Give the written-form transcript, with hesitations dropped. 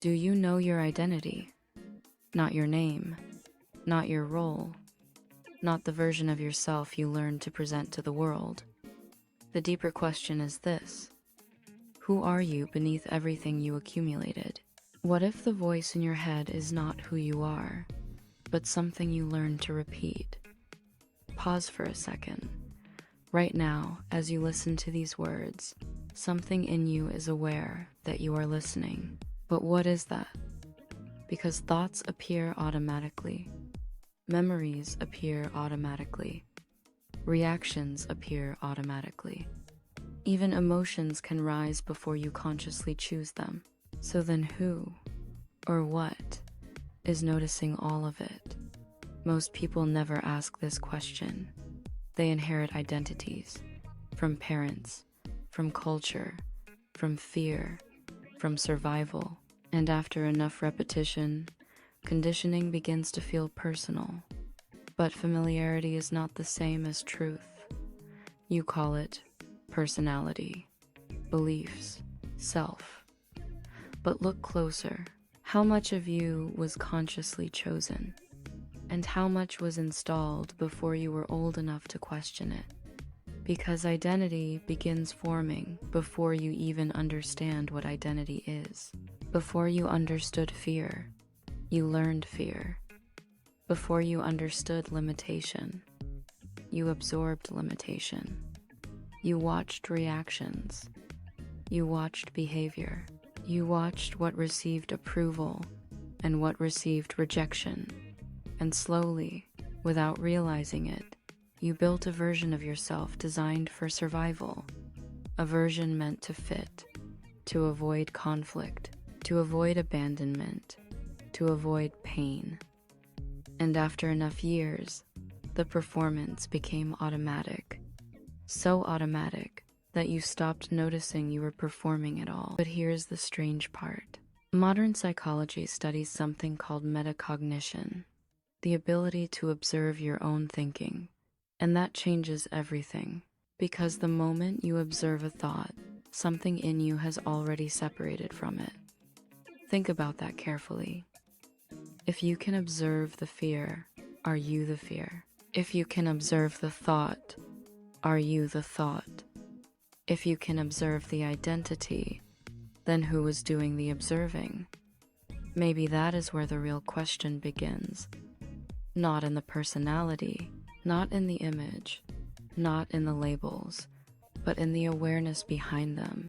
Do you know your identity? Not your name, not your role, not the version of yourself you learned to present to the world. The deeper question is this: who are you beneath everything you accumulated? What if the voice in your head is not who you are, but something you learned to repeat? Pause for a second. Right now, as you listen to these words, something in you is aware that you are listening. But what is that? Because thoughts appear automatically, memories appear automatically, reactions appear automatically. Even emotions can rise before you consciously choose them. So then who, or what, is noticing all of it? Most people never ask this question. They inherit identities from parents, from culture, from fear, from survival. And after enough repetition, conditioning begins to feel personal. But familiarity is not the same as truth. You call it personality, beliefs, self. But look closer. How much of you was consciously chosen? And how much was installed before you were old enough to question it? Because identity begins forming before you even understand what identity is. Before you understood fear, you learned fear. Before you understood limitation, you absorbed limitation. You watched reactions. You watched behavior. You watched what received approval and what received rejection. And slowly, without realizing it, you built a version of yourself designed for survival. A version meant to fit, to avoid conflict, to avoid abandonment, to avoid pain. And after enough years, the performance became automatic. So automatic that you stopped noticing you were performing at all. But here's the strange part. Modern psychology studies something called metacognition, the ability to observe your own thinking. And that changes everything. Because the moment you observe a thought, something in you has already separated from it. Think about that carefully. If you can observe the fear, are you the fear? If you can observe the thought, are you the thought? If you can observe the identity, then who is doing the observing? Maybe that is where the real question begins. Not in the personality, not in the image, not in the labels, but in the awareness behind them.